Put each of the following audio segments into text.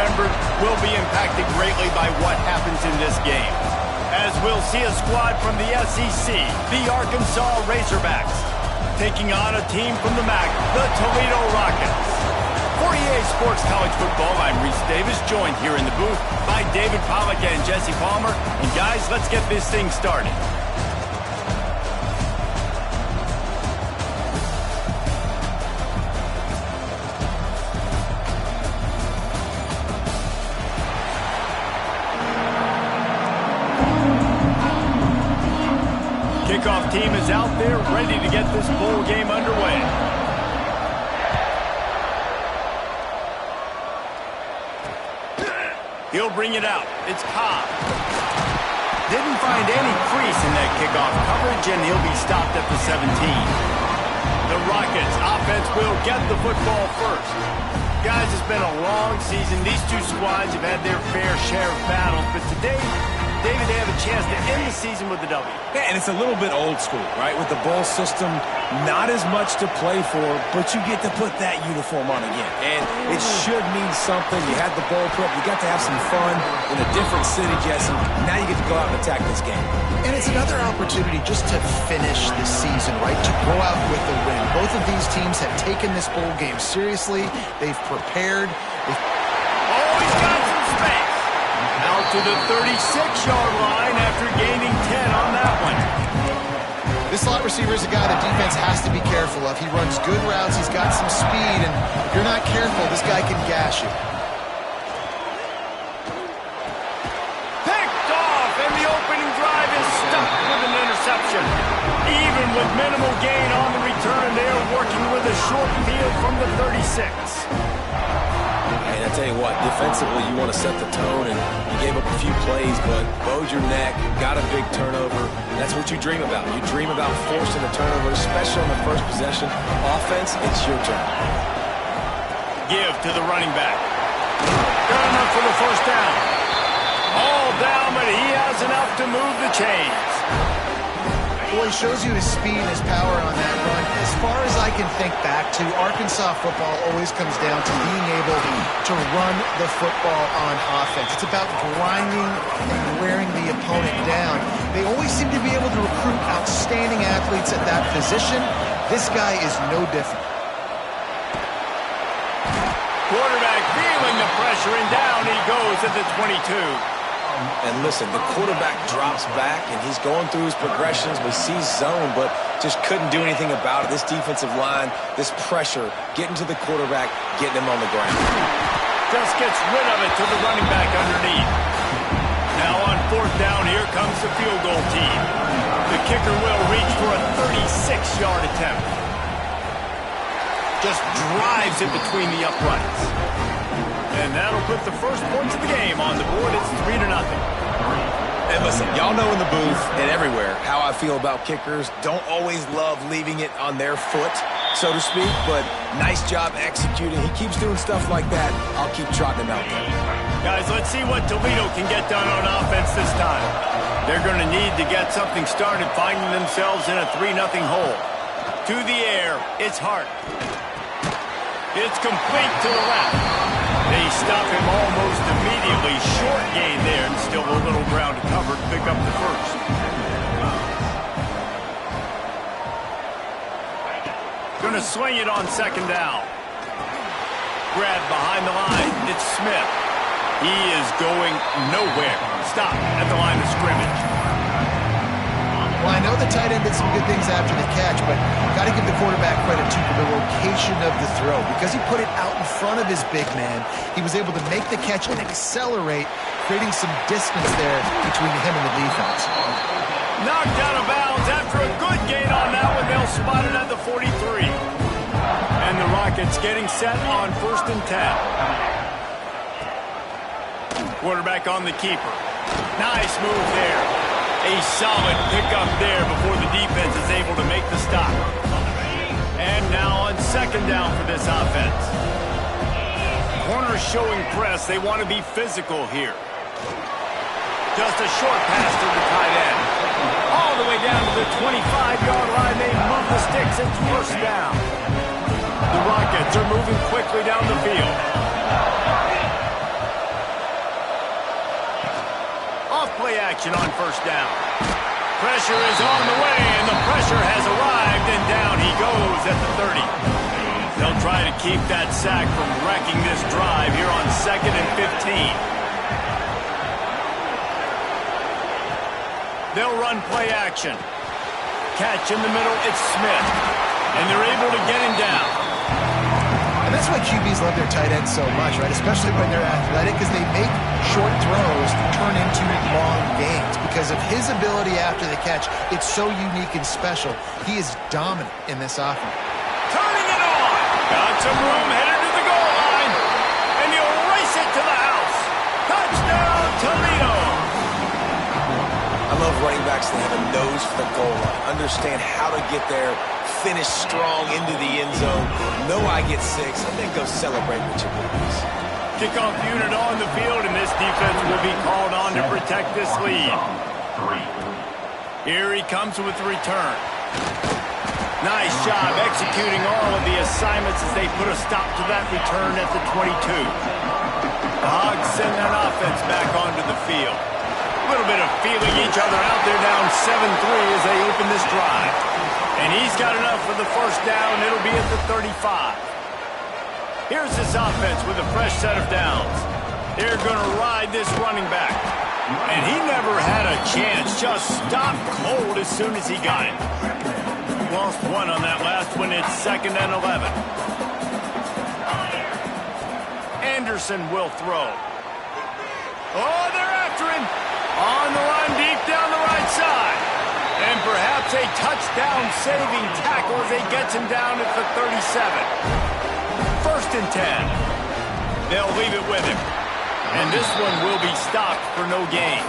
remembered will be impacted greatly by what happens in this game. As we'll see a squad from the SEC, the Arkansas Razorbacks, taking on a team from the MAC, the Toledo Rockets. For EA Sports College Football, I'm Reese Davis, joined here in the booth by David Pollack and Jesse Palmer. And guys, let's get this thing started. Kickoff team is out there ready to get this bowl game underway. He'll bring it out. It's Cobb. Didn't find any crease in that kickoff coverage, and he'll be stopped at the 17. The Rockets offense will get the football first. Guys, it's been a long season. These two squads have had their fair share of battles, but today, David, they have a chance to end the season with a W. Yeah, and it's a little bit old school, right? With the bowl system, not as much to play for, but you get to put that uniform on again. And it should mean something. You had the bowl prep. You got to have some fun in a different city, Jesse. Now you get to go out and attack this game. And it's another opportunity just to finish the season, right? To go out with a win. Both of these teams have taken this bowl game seriously. They've prepared. Oh, he's got some space. Out to the 36-yard line after gaining 10 on that one. This slot receiver is a guy the defense has to be careful of. He runs good routes. He's got some speed, and if you're not careful, this guy can gash you. Picked off, and the opening drive is stuck with an interception. Even with minimal gain on the return, they're working with a short field from the 36. And I tell you what, defensively, you want to set the tone, and you gave up a few plays, but bowed your neck, got a big turnover. That's what you dream about. You dream about forcing a turnover, especially on the first possession. Offense, it's your turn. Give to the running back. Good enough for the first down. All down, but he has enough to move the chains. Well, he shows you his speed and his power on that run. As far as I can think back to, Arkansas football always comes down to being able to run the football on offense. It's about grinding and wearing the opponent down. They always seem to be able to recruit outstanding athletes at that position. This guy is no different. Quarterback feeling the pressure, and down he goes at the 22. And listen, the quarterback drops back, and he's going through his progressions. We see zone, but just couldn't do anything about it. This defensive line, this pressure, getting to the quarterback, getting him on the ground. Just gets rid of it to the running back underneath. Now on fourth down, here comes the field goal team. The kicker will reach for a 36-yard attempt. Just drives it between the uprights. And that'll put the first points of the game on the board. It's 3-0. And listen, y'all know in the booth and everywhere how I feel about kickers. Don't always love leaving it on their foot, so to speak, but nice job executing. He keeps doing stuff like that. I'll keep trotting him out there. Guys, let's see what Toledo can get done on offense this time. They're going to need to get something started, finding themselves in a 3-0 hole. To the air, it's Hart. It's complete to the left. They stop him almost immediately. Short gain there, and still a little ground to cover to pick up the first. Going to swing it on second down. Grab behind the line. It's Smith. He is going nowhere. Stop at the line of scrimmage. Well, I know the tight end did some good things after the catch, but got to give the quarterback credit, too, for the location of the throw. Because he put it out in front of his big man, he was able to make the catch and accelerate, creating some distance there between him and the defense. Knocked out of bounds after a good gain on that one. They'll spot it at the 43. And the Rockets getting set on 1st and 10. Quarterback on the keeper. Nice move there. A solid pickup there before the defense is able to make the stop. And now on second down for this offense. Corners showing press. They want to be physical here. Just a short pass to the tight end. All the way down to the 25-yard line. They move the sticks. It's first down. The Rockets are moving quickly down the field. action on first down. Pressure is on the way, and the pressure has arrived, and down he goes at the 30. They'll try to keep that sack from wrecking this drive here on 2nd and 15. They'll run play action. Catch in the middle, it's Smith. And they're able to get him down. And that's why QBs love their tight ends so much, right? Especially when they're athletic, because they make short throws turn into long gains. Because of his ability after the catch, it's so unique and special. He is dominant in this offense. Turning it on. Got some room, headed to the goal line. And he'll race it to the house. Touchdown, Toledo. I love running backs that have a nose for the goal line. Understand how to get there, finish strong into the end zone, know I get 6, and then go celebrate with your boys. Kickoff unit on the field, and this defense will be called on to protect this lead. Here he comes with the return. Nice job executing all of the assignments as they put a stop to that return at the 22. The Hogs send that offense back onto the field. A little bit of feeling each other out there, down 7-3 as they open this drive. And he's got enough for the first down. It'll be at the 35. Here's this offense with a fresh set of downs. They're going to ride this running back. And he never had a chance. Just stopped cold as soon as he got it. Lost one on that last one. It's 2nd and 11. Anderson will throw. Oh, they're after him. On the run, deep down the right side. And perhaps a touchdown-saving tackle as he gets him down at the 37. 1st and 10. They'll leave it with him. And this one will be stopped for no gain.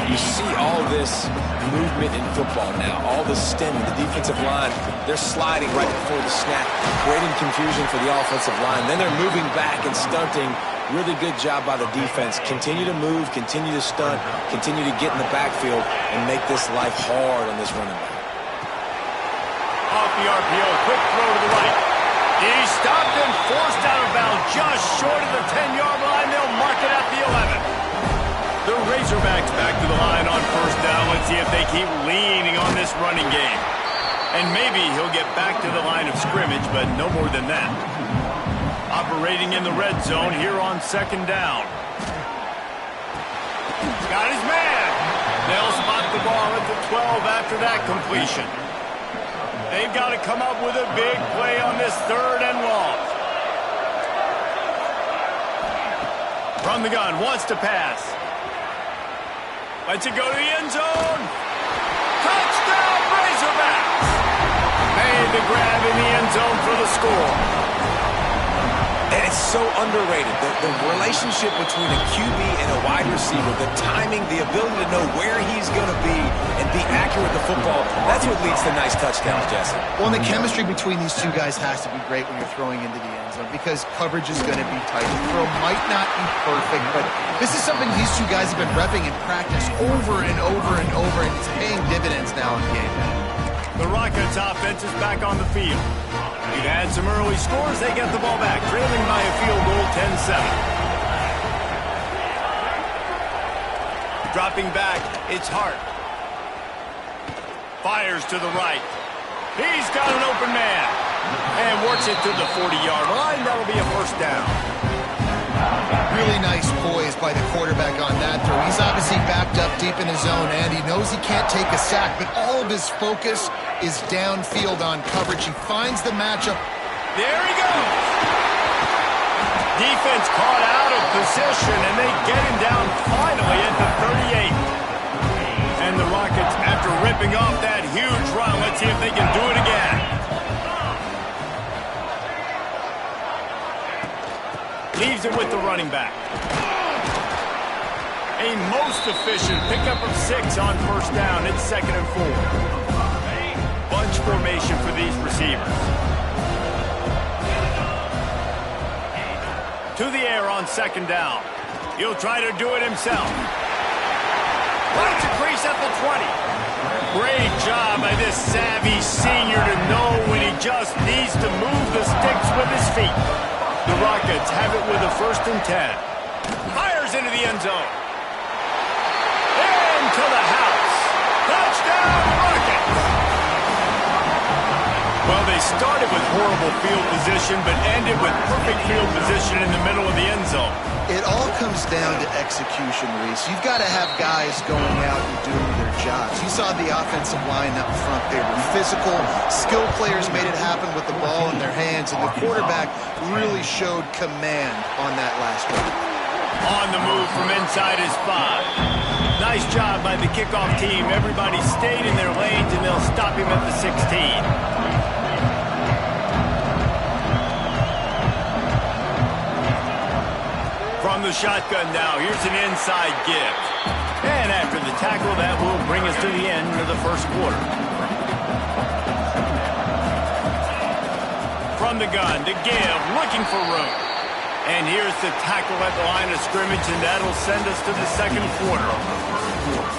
You see all this movement in football now, all the stemming, the defensive line, they're sliding right before the snap, creating confusion for the offensive line. Then they're moving back and stunting. Really good job by the defense. Continue to move, continue to stunt, continue to get in the backfield and make this life hard on this running back. Off the RPO, quick throw to the right. He's stopped and forced out of bounds just short of the 10-yard line. They'll mark it at the 11. The Razorbacks back to the line on first down. Let's see if they keep leaning on this running game. And maybe he'll get back to the line of scrimmage, but no more than that. Operating in the red zone here on 2nd down. Got his man. They'll spot the ball at the 12 after that completion. They've got to come up with a big play on this 3rd and long. From the gun, wants to pass. Lets it go to the end zone. Touchdown, Razorbacks! Made the grab in the end zone for the score. And it's so underrated. The relationship between a QB and a wide receiver, the timing, the ability to know where he's going to be and be accurate with the football, that's what leads to nice touchdowns, Jesse. Well, and the chemistry between these two guys has to be great when you're throwing into the end zone because coverage is going to be tight. The throw might not be perfect, but this is something these two guys have been repping in practice over and over and over, and it's paying dividends now in game day. The Rockets offense is back on the field. They've had some early scores. They get the ball back, trailing by a field goal, 10-7. Dropping back, it's Hart. Fires to the right. He's got an open man. And works it to the 40-yard line. That'll be a first down. Really nice poise by the quarterback on that throw. He's obviously backed up deep in his zone, and he knows he can't take a sack, but all of his focus is downfield on coverage. He finds the matchup. There he goes. Defense caught out of position, and they get him down finally at the 38. And the Rockets, after ripping off that huge run, let's see if they can do it again. Leaves it with the running back. A most efficient pickup of 6 on first down. It's 2nd and 4. Bunch formation for these receivers. To the air on 2nd down. He'll try to do it himself. Finds a crease at the 20. Great job by this savvy senior to know when he just needs to move the sticks with his feet. The Rockets have it with a 1st and 10. Fires into the end zone. to the house. Touchdown, Rockets! Well, they started with horrible field position, but ended with perfect field position in the middle of the end zone. It all comes down to execution, Reese. You've got to have guys going out and doing their jobs. You saw the offensive line up front. They were physical. Skilled players made it happen with the ball in their hands, and the quarterback really showed command on that last one. On the move from inside his 5. Nice job by the kickoff team. Everybody stayed in their lanes, and they'll stop him at the 16. From the shotgun now, here's an inside give. And after the tackle, that will bring us to the end of the first quarter. From the gun, to give, looking for room. And here's the tackle at the line of scrimmage, and that'll send us to the second quarter.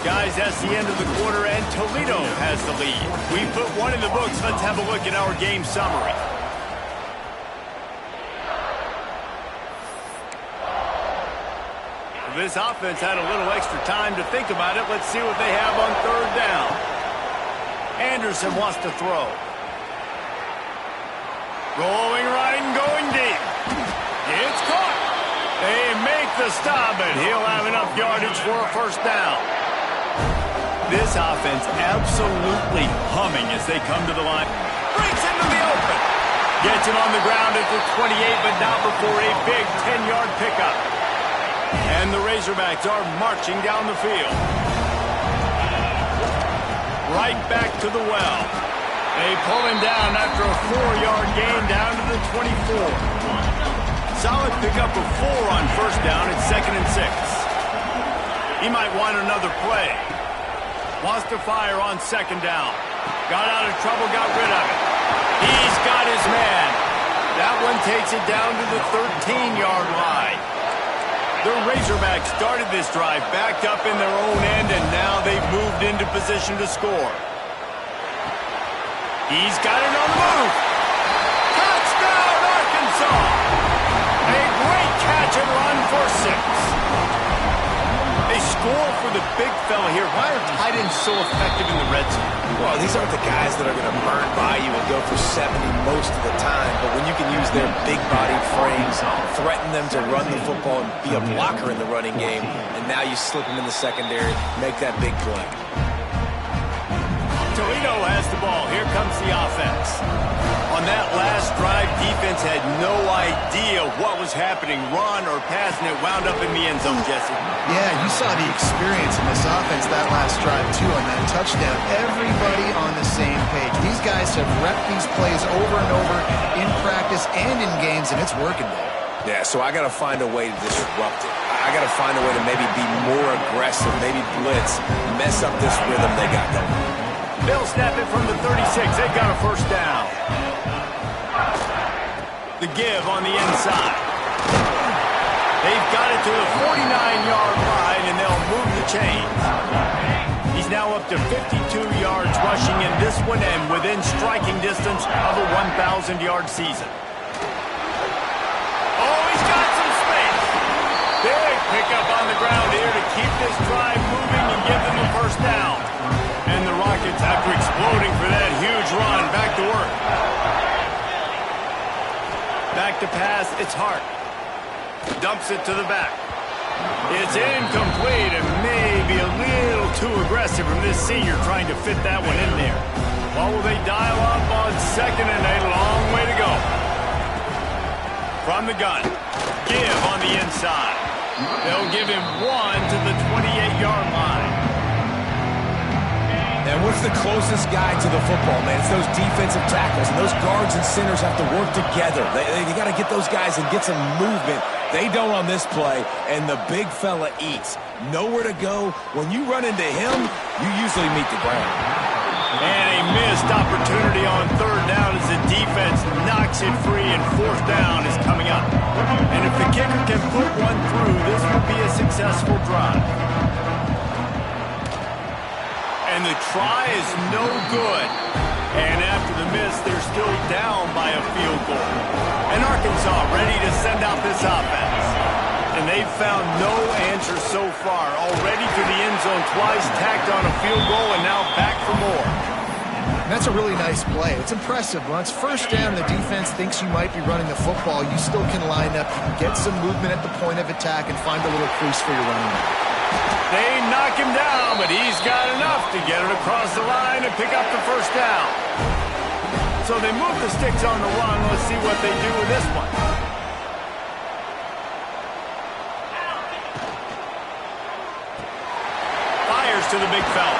Guys, that's the end of the quarter, and Toledo has the lead. We put one in the books. Let's have a look at our game summary. This offense had a little extra time to think about it. Let's see what they have on third down. Anderson wants to throw. Rolling right and going deep. It's caught. They make the stop, and he'll have enough yardage for a first down. This offense absolutely humming as they come to the line. Breaks into the open. Gets him on the ground at the 28, but not before a big 10-yard pickup. And the Razorbacks are marching down the field. Right back to the well. They pull him down after a 4-yard gain down to the 24. Solid pickup of 4 on first down at 2nd and 6. He might want another play. Wants to fire on 2nd down. Got out of trouble, got rid of it. He's got his man. That one takes it down to the 13-yard line. The Razorbacks started this drive backed up in their own end, and now they've moved into position to score. He's got it on the move. Touchdown, Arkansas! A great catch and run for 6. They score for the big fella here. Why are tight ends so effective in the red zone? Well, these aren't the guys that are going to burn by you and go for 70 most of the time, but when you can use their big-bodied frames, threaten them to run the football and be a blocker in the running game, and now you slip them in the secondary, make that big play. Toledo has the ball. Here comes the offense. On that last drive, defense had no idea what was happening. Run or pass, and it wound up in the end zone, Jesse. Yeah, you saw the experience in this offense that last drive, too, on that touchdown. Everybody on the same page. These guys have repped these plays over and over in practice and in games, and it's working there. Yeah, so I got to find a way to disrupt it. I got to find a way to maybe be more aggressive, maybe blitz, mess up this rhythm they got going. They'll snap it from the 36. They got a first down. The give on the inside. They've got it to the 49-yard line, and they'll move the chains. He's now up to 52 yards rushing in this one and within striking distance of a 1,000-yard season. Oh, he's got some space. Big pickup on the ground here to keep this drive moving and give them the first down. And the Rockets, after exploding for that huge run, back to work. Back to pass, it's Hart. Dumps it to the back. It's incomplete and maybe a little too aggressive from this senior trying to fit that one in there. Well, will they dial up on 2nd and a long way to go. From the gun, give on the inside. They'll give him 1 to the 28-yard line. And what's the closest guy to the football, man? It's those defensive tackles, and those guards and centers have to work together. They got to get those guys and get some movement. They don't on this play, and the big fella eats. Nowhere to go. When you run into him, you usually meet the ground. And a missed opportunity on third down as the defense knocks it free, and fourth down is coming up. And if the kicker can put one through, this will be a successful drive. And the try is no good. And after the miss, they're still down by a field goal. And Arkansas ready to send out this offense. And they've found no answer so far. Already to the end zone twice, tacked on a field goal, and now back for more. And that's a really nice play. It's impressive. Once first down, the defense thinks you might be running the football. You still can line up, get some movement at the point of attack, and find a little crease for your running back. They knock him down, but he's got enough to get it across the line and pick up the first down. So they move the sticks on the run. Let's see what they do with this one. Fires to the big fella.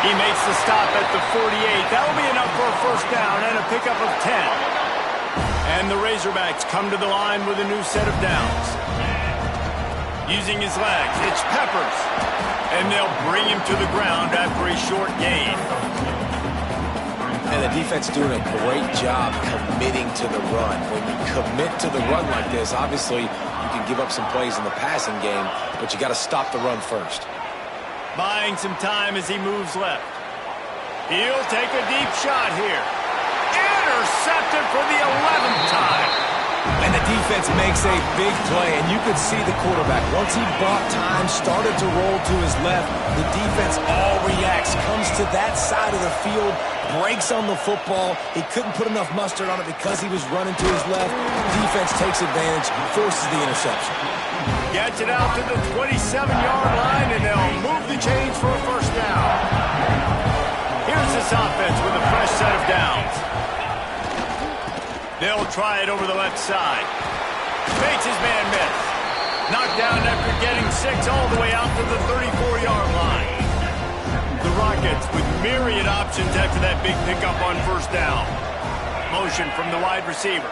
He makes the stop at the 48. That'll be enough for a first down and a pickup of 10. And the Razorbacks come to the line with a new set of downs. Using his legs, it's Peppers. And they'll bring him to the ground after a short gain. And the defense doing a great job committing to the run. When you commit to the run like this, obviously you can give up some plays in the passing game, but you got to stop the run first. Buying some time as he moves left. He'll take a deep shot here. Intercepted for the 11th time. And the defense makes a big play, and you could see the quarterback. Once he bought time, started to roll to his left, the defense all reacts, comes to that side of the field, breaks on the football. He couldn't put enough mustard on it because he was running to his left. Defense takes advantage, forces the interception. Gets it out to the 27-yard line, and they'll move the chains for a first down. Here's this offense with a fresh set of downs. They'll try it over the left side. Fakes his man miss. Knocked down after getting 6 all the way out to the 34-yard line. The Rockets with myriad options after that big pickup on first down. Motion from the wide receiver.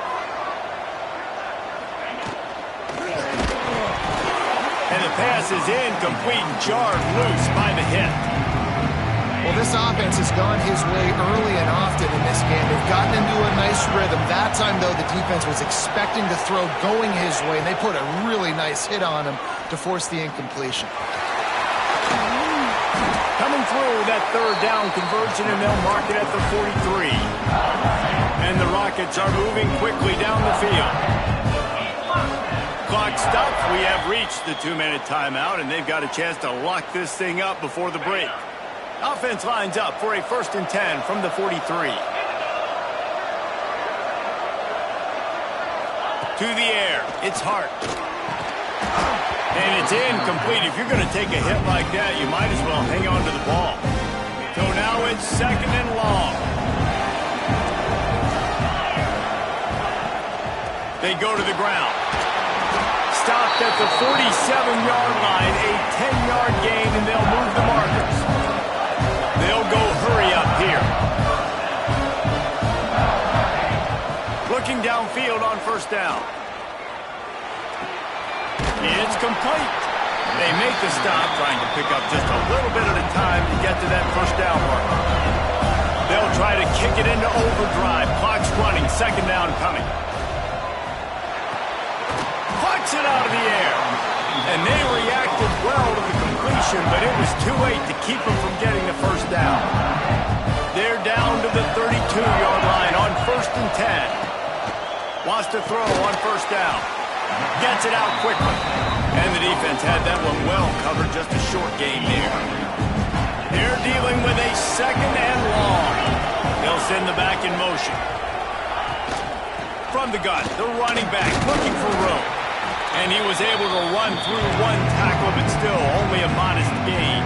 And the pass is incomplete, jarred loose by the hit. Well, this offense has gone his way early and often in this game. They've gotten into a nice rhythm. That time, though, the defense was expecting to throw going his way, and they put a really nice hit on him to force the incompletion. Coming through that third down conversion, and they'll mark it at the 43. And the Rockets are moving quickly down the field. Clock stops. We have reached the 2-minute timeout, and they've got a chance to lock this thing up before the break. Offense lines up for a 1st and 10 from the 43. To the air. It's Hart. And it's incomplete. If you're going to take a hit like that, you might as well hang on to the ball. So now it's 2nd and long. They go to the ground. Stopped at the 47-yard line, a 10-yard gain, and they'll move the markers. They'll go hurry up here. Looking downfield on first down. It's complete. They make the stop, trying to pick up just a little bit at a time to get to that first down marker. They'll try to kick it into overdrive. Clock's running, 2nd down coming. Plucks it out of the air. And they reacted well to the completion, but it was too late to keep them from getting the first down. They're down to the 32-yard line on 1st and 10. Wants to throw on first down. Gets it out quickly. And the defense had that one well covered, just a short gain there. They're dealing with a 2nd and long. They'll send the back in motion. From the gun, the running back looking for room. And he was able to run through one tackle, but still only a modest gain.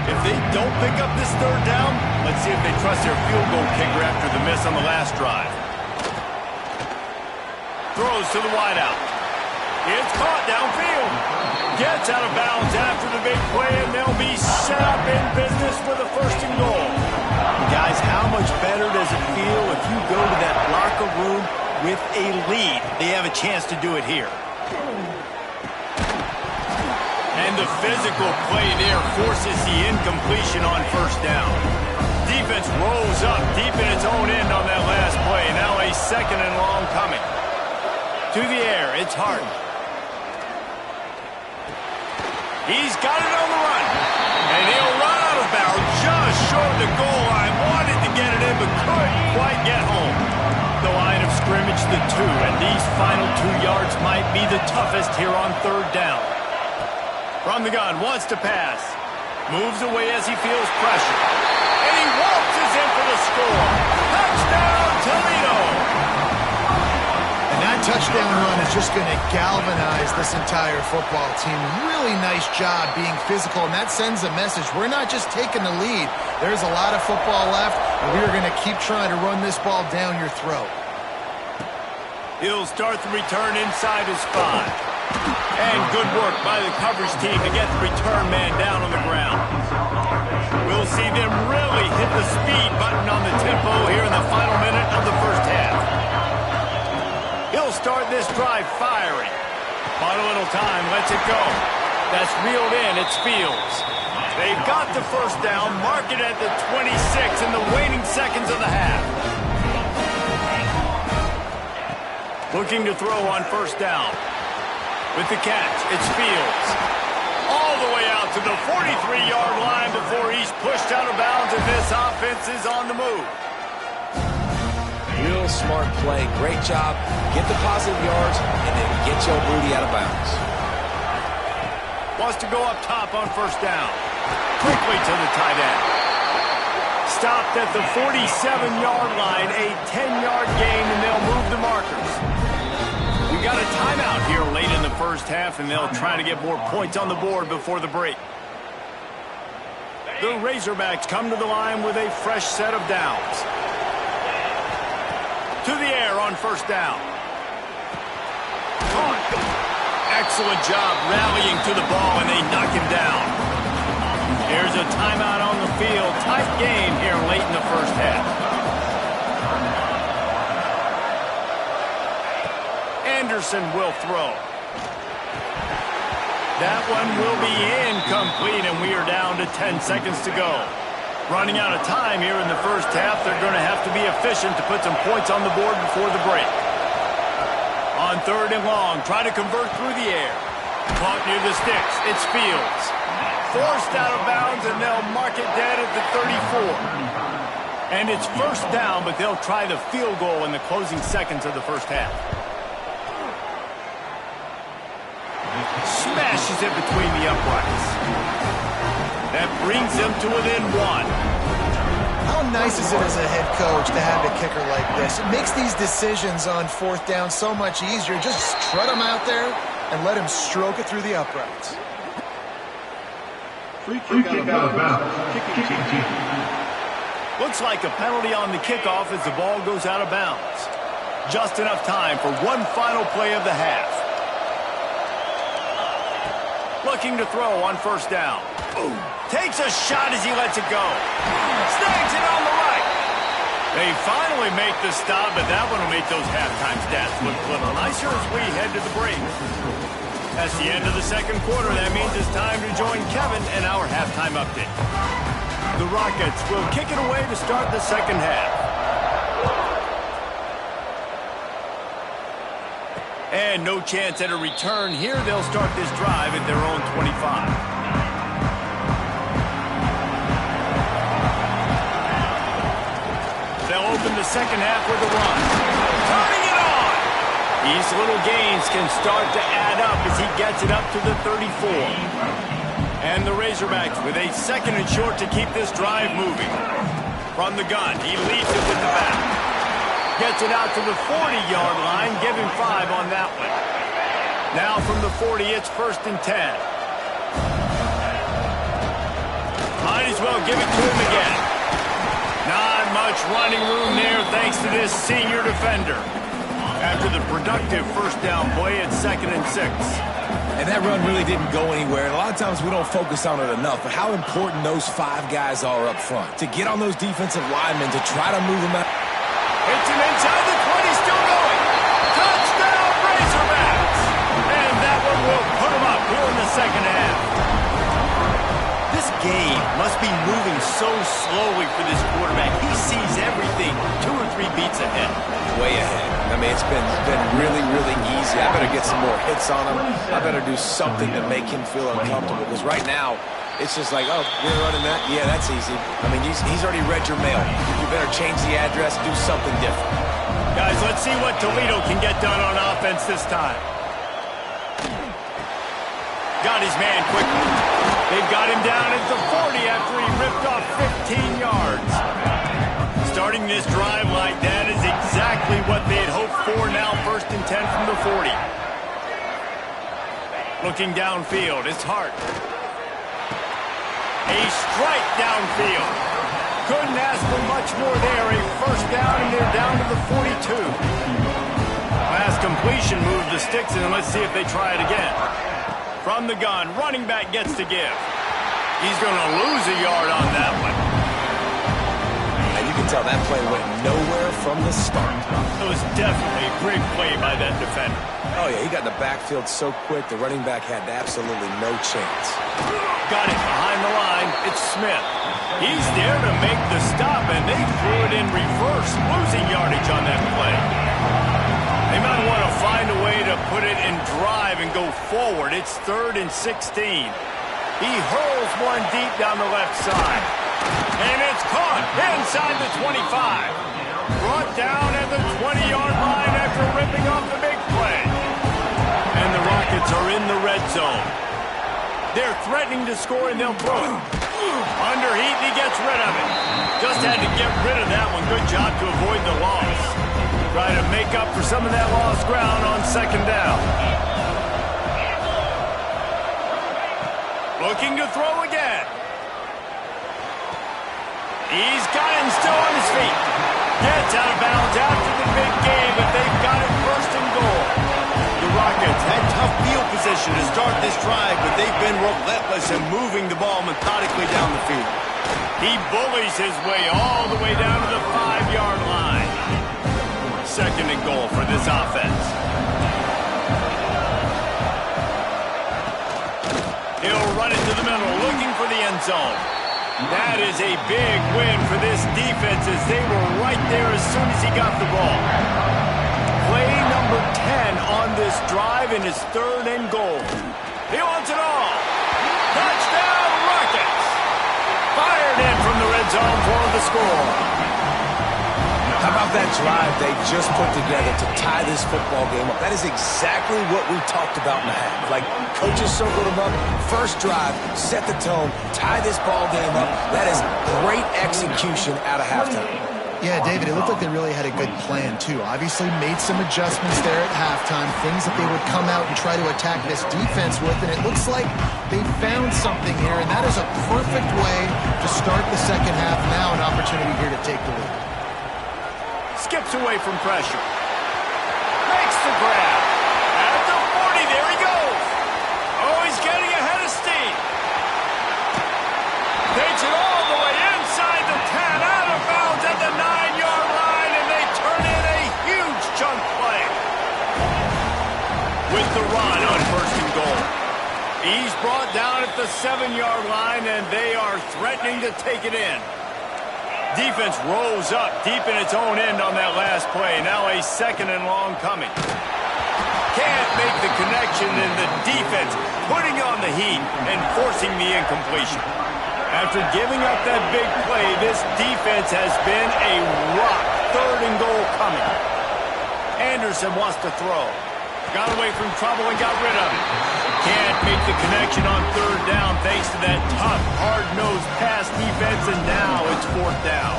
If they don't pick up this 3rd down, let's see if they trust their field goal kicker after the miss on the last drive. Throws to the wideout. It's caught downfield. Gets out of bounds after the big play, and they'll be set up in business with a 1st and goal. Guys, how much better does it feel if you go to that locker room with a lead? They have a chance to do it here. And the physical play there forces the incompletion on first down. Defense rose up deep in its own end on that last play. Now a 2nd and long coming. To the air, it's Hart. He's got it on the run. And he'll run out of bounds just short of the goal line. Wanted to get it in, but couldn't quite get home. the line of scrimmage, the 2, and these final 2 yards might be the toughest here on 3rd down. From the gun, wants to pass. Moves away as he feels pressure. And he waltzes in for the score. Touchdown, Toledo! And that touchdown run is just going to galvanize this entire football team. Really nice job being physical, and that sends a message. We're not just taking the lead. There's a lot of football left, and we are going to keep trying to run this ball down your throat. He'll start the return inside his 5. And good work by the coverage team to get the return man down on the ground. We'll see them really hit the speed button on the tempo here in the final minute of the first half. He'll start this drive firing. Bought a little time, lets it go. That's reeled in, it's Fields. They've got the first down, mark it at the 26 in the waning seconds of the half. Looking to throw on first down. With the catch, it's Fields. All the way out to the 43-yard line before he's pushed out of bounds, and this offense is on the move. Real smart play. Great job. Get the positive yards, and then get your booty out of bounds. Wants to go up top on first down. Quickly to the tight end. Stopped at the 47-yard line, a 10-yard gain, and they'll move the markers. We got a timeout here late in the first half, and they'll try to get more points on the board before the break. The Razorbacks come to the line with a fresh set of downs. To the air on first down. Excellent job rallying to the ball, and they knock him down. Here's a timeout on the field. Tight game here late in the first half. Anderson will throw. That one will be incomplete, and we are down to 10 seconds to go. Running out of time here in the first half. They're going to have to be efficient to put some points on the board before the break. On 3rd and long, try to convert through the air. Caught near the sticks. It's Fields. Forced out of bounds, and they'll mark it dead at the 34. And it's first down, but they'll try the field goal in the closing seconds of the first half. Smashes it between the uprights. That brings them to within 1. How nice is it as a head coach to have a kicker like this? It makes these decisions on 4th down so much easier. Just strut him out there and let him stroke it through the uprights. Free kick out of bounds. Kicking team. Looks like a penalty on the kickoff as the ball goes out of bounds. Just enough time for one final play of the half. Looking to throw on first down. Takes a shot as he lets it go. Snags it on the right. They finally make the stop, but that one will make those halftime stats look a little nicer as we head to the break. That's the end of the second quarter. That means it's time to join Kevin in our halftime update. The Rockets will kick it away to start the second half. And no chance at a return here. They'll start this drive at their own 25. They'll open the second half with a run. Turning it on! These little gains can start to add up as he gets it up to the 34. And the Razorbacks with a 2nd and short to keep this drive moving. From the gun, he leads it with the back. Gets it out to the 40-yard line. Give him 5 on that one. Now from the 40, it's 1st and 10. Might as well give it to him again. Not much running room there thanks to this senior defender. After the productive first down play, it's 2nd and 6. And that run really didn't go anywhere. And a lot of times we don't focus on it enough, but how important those 5 guys are up front. To get on those defensive linemen, to try to move them out. Hits him inside the 20, still going. Touchdown, Razorbacks! And that one will put him up here in the second half. This game must be moving so slowly for this quarterback. He sees everything 2 or 3 beats ahead. Way ahead. I mean, it's been really, really easy. I better get some more hits on him. I better do something to make him feel uncomfortable. Because right now, it's just like, oh, you're running that? Yeah, that's easy. I mean, he's already read your mail. You better change the address, do something different. Guys, let's see what Toledo can get done on offense this time. Got his man quickly. They've got him down at the 40 after he ripped off 15 yards. Starting this drive like that is exactly what they had hoped for. Now 1st and 10 from the 40. Looking downfield, it's Hart. A strike downfield. Couldn't ask for much more there. A 1st down, and they're down to the 42. Last completion moved the sticks, and let's see if they try it again. From the gun, running back gets to give. He's going to lose a yard on that one. And you can tell that play went nowhere from the start. It was definitely a great play by that defender. Oh, yeah, he got in the backfield so quick, the running back had absolutely no chance. Got it behind the line. It's Smith. He's there to make the stop, and they threw it in reverse, losing yardage on that play. They might want to find a way to put it in drive and go forward. It's 3rd and 16. He hurls one deep down the left side. And it's caught inside the 25. Brought down at the 20-yard line after ripping off the big play. And the Rockets are in the red zone. They're threatening to score, and they'll throw it. Under heat, he gets rid of it. Just had to get rid of that one. Good job to avoid the loss. Try to make up for some of that lost ground on 2nd down. Looking to throw again. He's got him still on his feet. Gets out of bounds after the big game, but they've got it 1st and goal. The Rockets had tough field position to start this drive, but they've been relentless in moving the ball methodically down the field. He bullies his way all the way down to the 5-yard line. 2nd and goal for this offense. He'll run it to the middle, looking for the end zone. That is a big win for this defense as they were right there as soon as he got the ball. Play number 10 on this drive, and it's 3rd and goal. He wants it all. Touchdown, Rockets! Fired in from the red zone for the score. How about that drive they just put together to tie this football game up? That is exactly what we talked about in the half. Like, coaches circled them up. First drive, set the tone, tie this ball game up. That is great execution out of halftime. Yeah, David, it looked like they really had a good plan, too. Obviously made some adjustments there at halftime, things that they would come out and try to attack this defense with, and it looks like they found something here, and that is a perfect way to start the second half. Now an opportunity here to take the lead. Skips away from pressure. Makes the grab. At the 40, there he goes. Oh, he's getting ahead of steam. Takes it all the way inside the 10, out of bounds at the 9-yard line, and they turn in a huge chunk play. With the run on 1st and goal. He's brought down at the 7-yard line, and they are threatening to take it in. Defense rose up deep in its own end on that last play. Now a 2nd and long coming. Can't make the connection, and the defense putting on the heat and forcing the incompletion. After giving up that big play, this defense has been a rock. 3rd and goal coming. Anderson wants to throw. Got away from trouble and got rid of it. Can't make the connection on 3rd down thanks to that tough, hard-nosed pass defense, and now it's 4th down.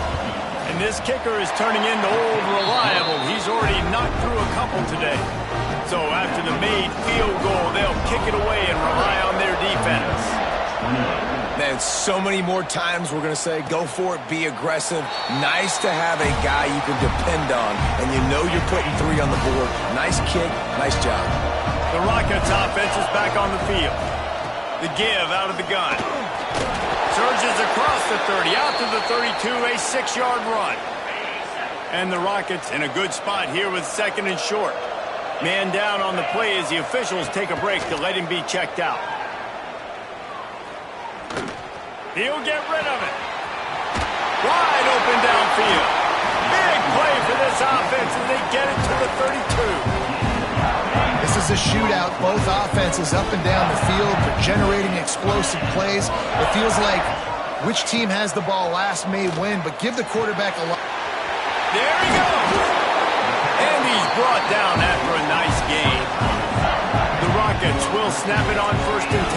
And this kicker is turning into old reliable. He's already knocked through a couple today. So after the made field goal, they'll kick it away and rely on their defense. Man, so many more times we're going to say, go for it, be aggressive. Nice to have a guy you can depend on, and you know you're putting 3 on the board. Nice kick, nice job. The Rockets offense is back on the field. The give out of the gun. Surges across the 30, out to the 32, a 6-yard run. And the Rockets in a good spot here with 2nd and short. Man down on the play as the officials take a break to let him be checked out. He'll get rid of it. Wide open downfield. Big play for this offense as they get it to the 32. This is a shootout. Both offenses up and down the field. They're generating explosive plays. It feels like which team has the ball last may win, but give the quarterback a lot. There he goes. brought down after a nice gain. The Rockets will snap it on 1st and 10.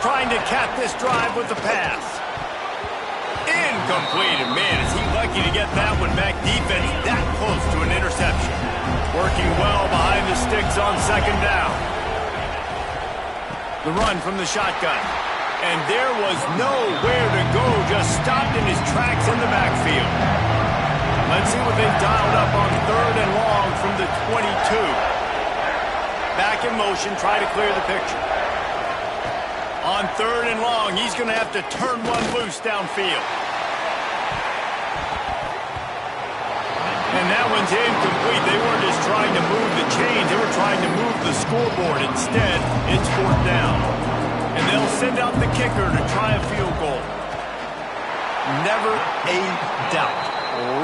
Trying to cap this drive with the pass. Incomplete. And man, is he lucky to get that one back. Defense that close to an interception. Working well behind the sticks on 2nd down. The run from the shotgun. And there was nowhere to go. Just stopped in his tracks in the backfield. Let's see what they've dialed up on 3rd and long from the 22. Back in motion, try to clear the picture. On 3rd and long, he's going to have to turn one loose downfield. And that one's incomplete. They weren't just trying to move the chains. They were trying to move the scoreboard. Instead, it's 4th down. And they'll send out the kicker to try a field goal. Never a doubt.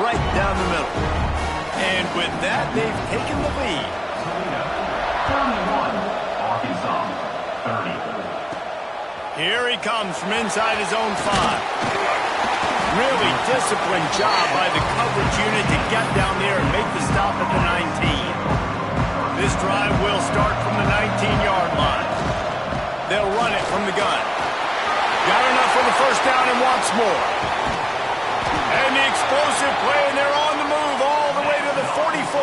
Right down the middle. And with that, they've taken the lead. 31, Arkansas, 30. Here he comes from inside his own 5. Really disciplined job by the coverage unit to get down there and make the stop at the 19. This drive will start from the 19-yard line. They'll run it from the gun. Got enough for the 1st down and wants more. And the explosive play, and they're on the move all the way to the 44.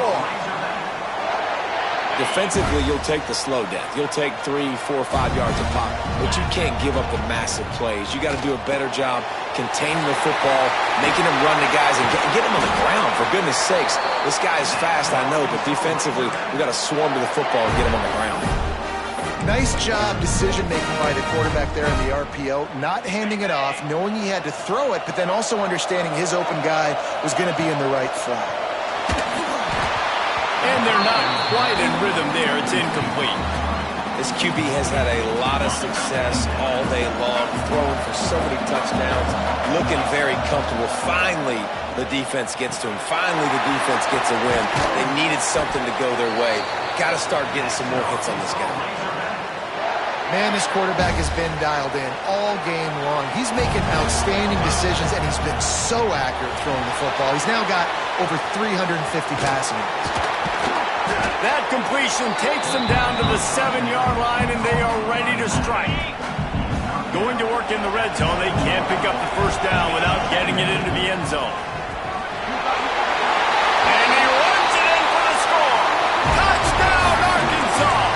Defensively, you'll take the slow death. You'll take 3, 4, 5 yards a pop, but you can't give up the massive plays. You got to do a better job containing the football, making them run the guys, and get them on the ground. For goodness sakes, this guy is fast, I know, but defensively, we got to swarm to the football and get him on the ground. Nice job decision-making by the quarterback there in the RPO, not handing it off, knowing he had to throw it, but then also understanding his open guy was going to be in the right flat. And they're not quite in rhythm there. It's incomplete. This QB has had a lot of success all day long, throwing for so many touchdowns, looking very comfortable. Finally, the defense gets to him. Finally, the defense gets a win. They needed something to go their way. Got to start getting some more hits on this guy. Man, this quarterback has been dialed in all game long. He's making outstanding decisions, and he's been so accurate throwing the football. He's now got over 350 passing yards. That completion takes them down to the 7-yard line, and they are ready to strike. Going to work in the red zone. They can't pick up the 1st down without getting it into the end zone. And he runs it in for the score. Touchdown, Arkansas!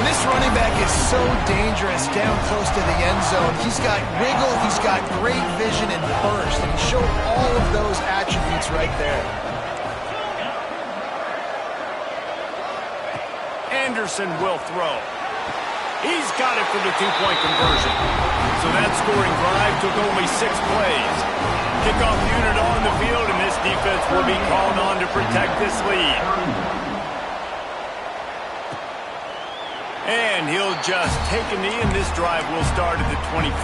And this running back is so dangerous down close to the end zone. He's got wiggle, he's got great vision and burst, and he showed all of those attributes right there. Anderson will throw. He's got it for the 2-point conversion. So that scoring drive took only 6 plays. Kickoff unit on the field, and this defense will be called on to protect this lead. And he'll just take a knee, and this drive will start at the 25.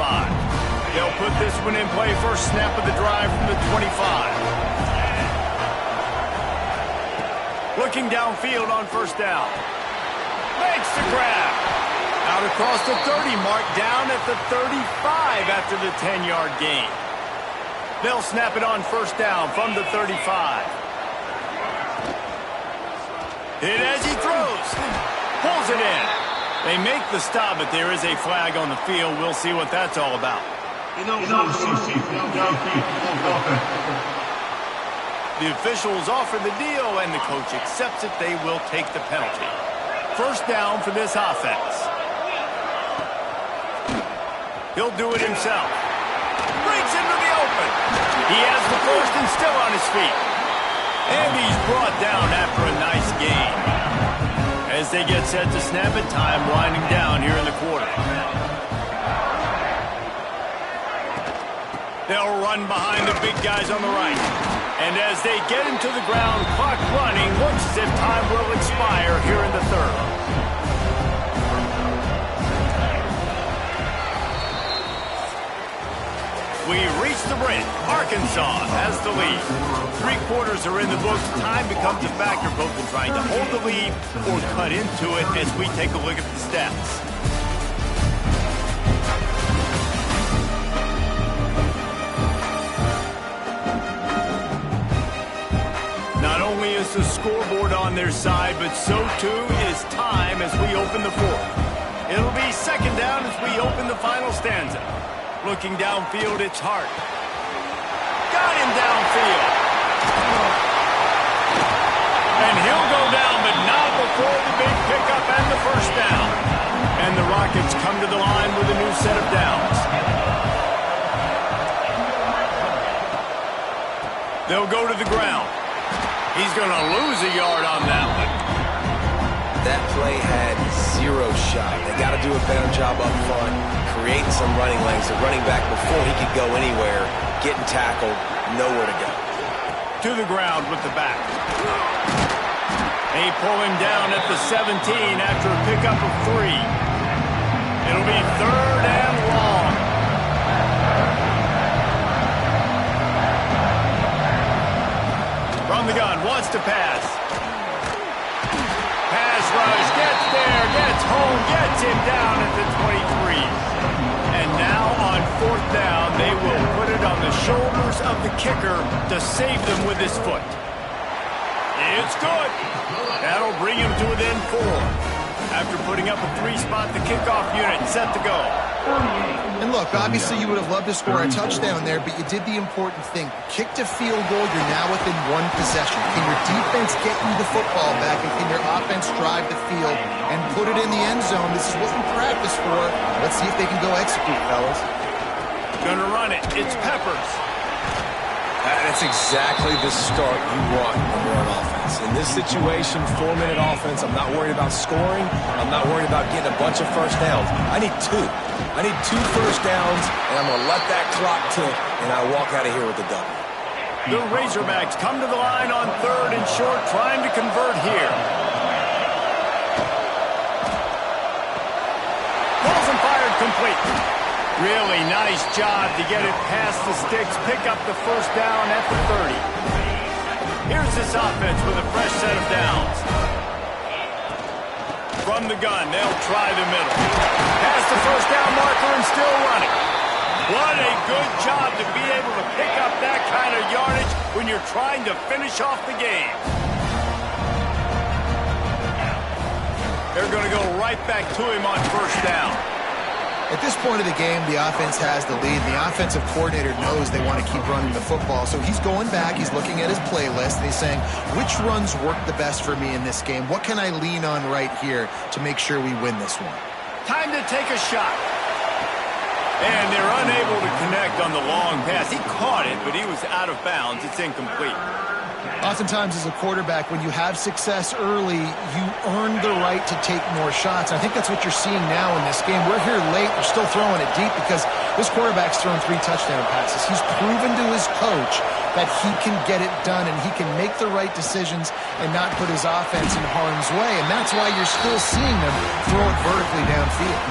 They'll put this one in play. First snap of the drive from the 25. Looking downfield on 1st down. Makes the grab. Out across the 30 mark, down at the 35 after the 10-yard gain. They'll snap it on 1st down from the 35. Hit as he throws. Pulls it in. They make the stop, but there is a flag on the field. We'll see what that's all about. The officials offer the deal, and the coach accepts it. They will take the penalty. 1st down for this offense. He'll do it himself. Breaks into the open. He has the 1st and still on his feet. And he's brought down after a nice gain. As they get set to snap it, time winding down here in the quarter. They'll run behind the big guys on the right. And as they get him to the ground, clock running, looks as if time will expire here in the 3rd. We reach the break. Arkansas has the lead. 3 quarters are in the books. Time becomes a factor, both in trying to hold the lead or cut into it as we take a look at the stats. the scoreboard on their side, but so too is time as we open the fourth. It'll be second down as we open the final stanza. Looking downfield, it's Hart. Got him downfield. And he'll go down, but not before the big pickup and the first down. And the Rockets come to the line with a new set of downs. They'll go to the ground. He's going to lose a yard on that one. That play had zero shot. They got to do a better job up front, creating some running lanes. The running back, before he could go anywhere, getting tackled, nowhere to go. To the ground with the back. They pull him down at the 17 after a pickup of 3. It'll be third and long. From the gun, wants to pass. Pass rush, gets there, gets home, gets him down at the 23. And now on fourth down, they will put it on the shoulders of the kicker to save them with his foot. It's good. That'll bring him to within 4. After putting up a 3-spot, the kickoff unit set to go. And look, obviously you would have loved to score a touchdown there, but you did the important thing. Kicked a field goal, you're now within 1 possession. Can your defense get you the football back, and can your offense drive the field and put it in the end zone? This is what we practice for. Let's see if they can go execute, fellas. Gonna run it. It's Peppers. That's exactly the start you want when you're on offense. In this situation, 4-minute offense, I'm not worried about scoring. I'm not worried about getting a bunch of first downs. I need 2. I need 2 first downs, and I'm going to let that clock tick, and I walk out of here with the W. The Razorbacks come to the line on third and short, trying to convert here. Balls and fired complete. Really nice job to get it past the sticks, pick up the first down at the 30. Here's this offense with a fresh set of downs. From the gun, they'll try the middle. Past the first down marker and still running. What a good job to be able to pick up that kind of yardage when you're trying to finish off the game. They're going to go right back to him on first down. At this point of the game, the offense has the lead. The offensive coordinator knows they want to keep running the football. So he's going back, he's looking at his playlist, and he's saying, which runs work the best for me in this game? What can I lean on right here to make sure we win this one? Time to take a shot. And they're unable to connect on the long pass. He caught it, but he was out of bounds. It's incomplete. Oftentimes as a quarterback, when you have success early, you earn the right to take more shots. I think that's what you're seeing now in this game. We're here late. We're still throwing it deep because this quarterback's thrown 3 touchdown passes. He's proven to his coach that he can get it done and he can make the right decisions and not put his offense in harm's way. And that's why you're still seeing them throw it vertically downfield.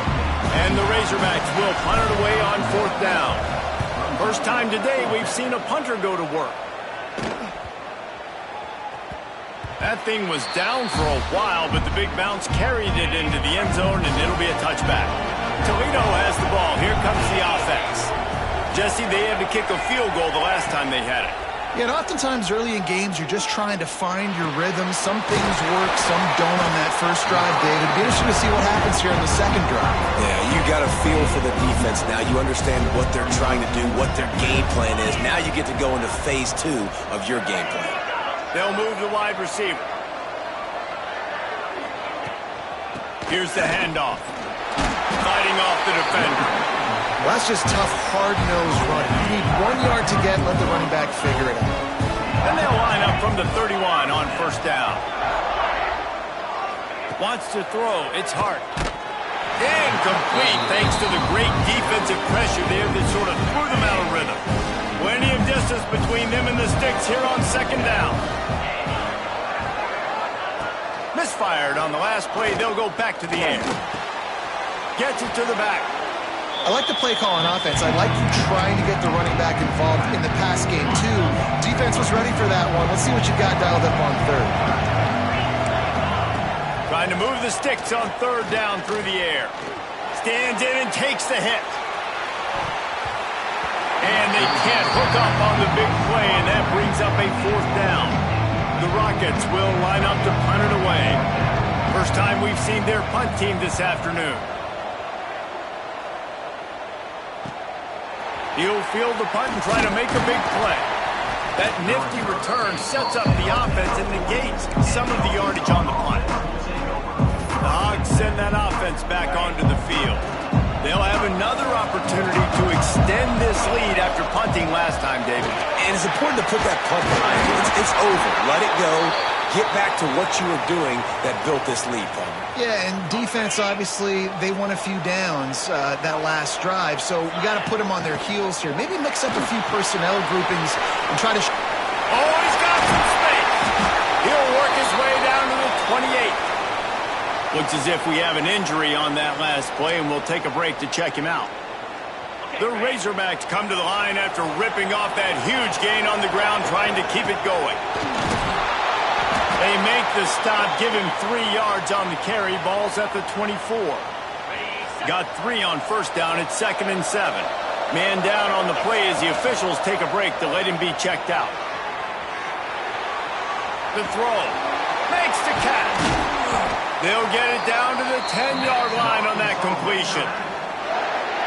And the Razorbacks will punt it away on fourth down. First time today we've seen a punter go to work. That thing was down for a while, but the big bounce carried it into the end zone, and it'll be a touchback. Toledo has the ball. Here comes the offense. Jesse, they had to kick a field goal the last time they had it. Yeah, and oftentimes early in games, you're just trying to find your rhythm. Some things work, some don't on that first drive, David. It'd be interesting to see what happens here in the second drive. Yeah, you got a feel for the defense now. You understand what they're trying to do, what their game plan is. Now you get to go into phase 2 of your game plan. They'll move the wide receiver. Here's the handoff. Fighting off the defender. Well, that's just tough, hard-nosed running. You need 1 yard to get, let the running back figure it out. And they'll line up from the 31 on first down. Wants to throw. It's Hart. Incomplete thanks to the great defensive pressure there that sort of threw them out of rhythm. Plenty of distance between them and the sticks here on second down. Misfired on the last play. They'll go back to the air. Gets it to the back. I like the play call on offense. I like you trying to get the running back involved in the pass game, too. Defense was ready for that one. Let's see what you got dialed up on third. Trying to move the sticks on third down through the air. Stands in and takes the hit. And they can't hook up on the big play, and that brings up a fourth down. The Rockets will line up to punt it away. First time we've seen their punt team this afternoon. He'll field the punt and try to make a big play. That nifty return sets up the offense and negates some of the yardage on the punt. The Hogs send that offense back onto the field. They'll have another opportunity to extend this lead after punting last time, David. And it's important to put that punt behind you. It's over. Let it go. Get back to what you were doing that built this lead, Palmer. Yeah, and defense, obviously, they won a few downs that last drive, so you got to put them on their heels here. Maybe mix up a few personnel groupings and try to... Oh, he's got some space. He'll work his way down to the 28. Looks as if we have an injury on that last play, and we'll take a break to check him out. The Razorbacks come to the line after ripping off that huge gain on the ground, trying to keep it going. They make the stop, give him 3 yards on the carry. Ball's at the 24. Got 3 on first down. It's 2nd and 7. Man down on the play as the officials take a break to let him be checked out. The throw. Makes the catch. They'll get it down to the 10-yard line on that completion.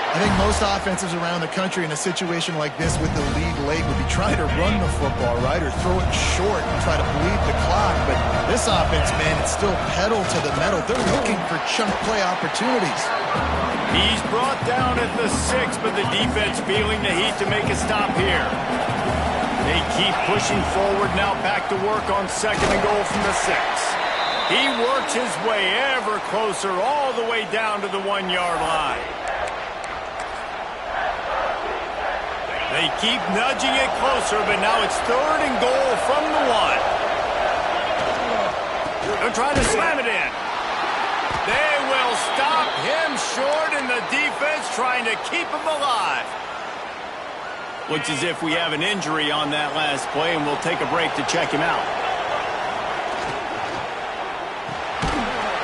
I think most offenses around the country in a situation like this with the lead late would be trying to run the football, right, or throw it short and try to bleed the clock. But this offense, man, it's still pedal to the metal. They're looking for chunk play opportunities. He's brought down at the 6, but the defense feeling the heat to make a stop here. They keep pushing forward, now back to work on 2nd and goal from the 6. He works his way ever closer all the way down to the 1-yard line. They keep nudging it closer, but now it's 3rd and goal from the 1. They're trying to slam it in. They will stop him short, and the defense trying to keep him alive. Looks as if we have an injury on that last play, and we'll take a break to check him out.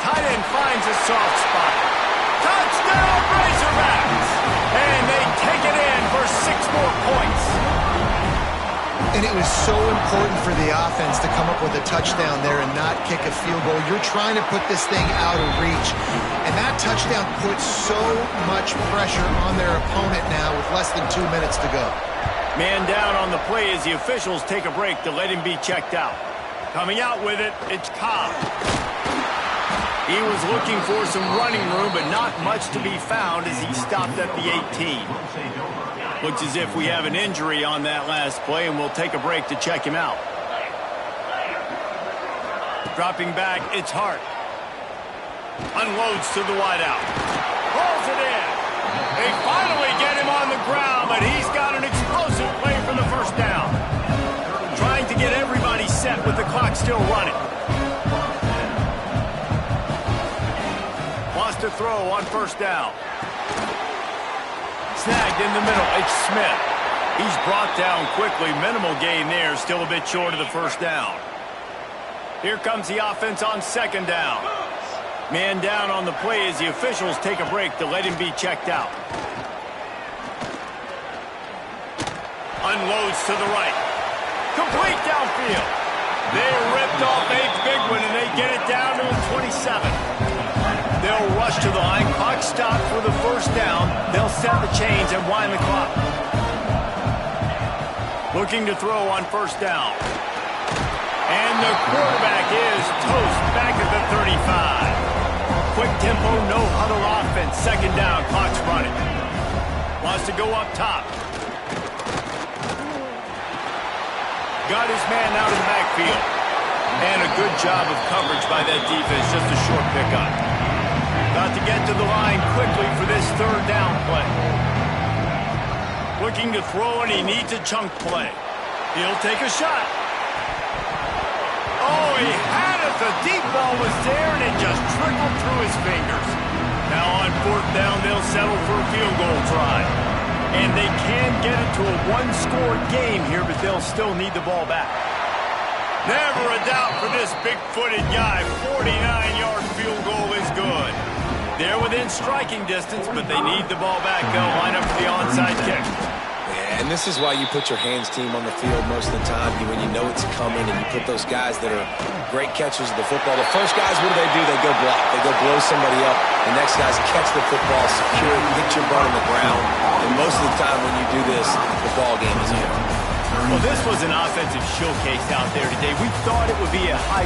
Tight end finds a soft spot. Touchdown, Razorbacks! And they take it in for 6 more points. And it was so important for the offense to come up with a touchdown there and not kick a field goal. You're trying to put this thing out of reach. And that touchdown puts so much pressure on their opponent now with less than 2 minutes to go. Man down on the play as the officials take a break to let him be checked out. Coming out with it, it's Cobb. He was looking for some running room, but not much to be found as he stopped at the 18. Looks as if we have an injury on that last play, and we'll take a break to check him out. Dropping back, it's Hart. Unloads to the wideout. Pulls it in. They finally get him on the ground, but he's got an explosive play for the first down. Trying to get everybody set with the clock still running. To throw on first down. Snagged in the middle. It's Smith. He's brought down quickly. Minimal gain there. Still a bit short of the first down. Here comes the offense on 2nd down. Man down on the play as the officials take a break to let him be checked out. Unloads to the right. Complete downfield. They ripped off a big one, and they get it down to the 27. They'll rush to the line. Clock stopped for the first down. They'll set the chains and wind the clock. Looking to throw on first down. And the quarterback is toast back at the 35. Quick tempo, no huddle offense. 2nd down, clock's running. Wants to go up top. Got his man out of the backfield. And a good job of coverage by that defense. Just a short pickup. Got to get to the line quickly for this 3rd down play. Looking to throw, and he needs a chunk play. He'll take a shot. Oh, he had it. The deep ball was there, and it just trickled through his fingers. Now on 4th down, they'll settle for a field goal try. And they can get it to a 1-score game here, but they'll still need the ball back. Never a doubt for this big-footed guy. 49-yard field goal is good. They're within striking distance, but they need the ball back. They'll line up for the onside kick. And this is why you put your hands team on the field most of the time when you know it's coming, and you put those guys that are great catchers of the football. The first guys, what do? They go block. They go blow somebody up. The next guys catch the football, secure it, get your butt on the ground. And most of the time when you do this, the ball game is over. Well, this was an offensive showcase out there today. We thought it would be a high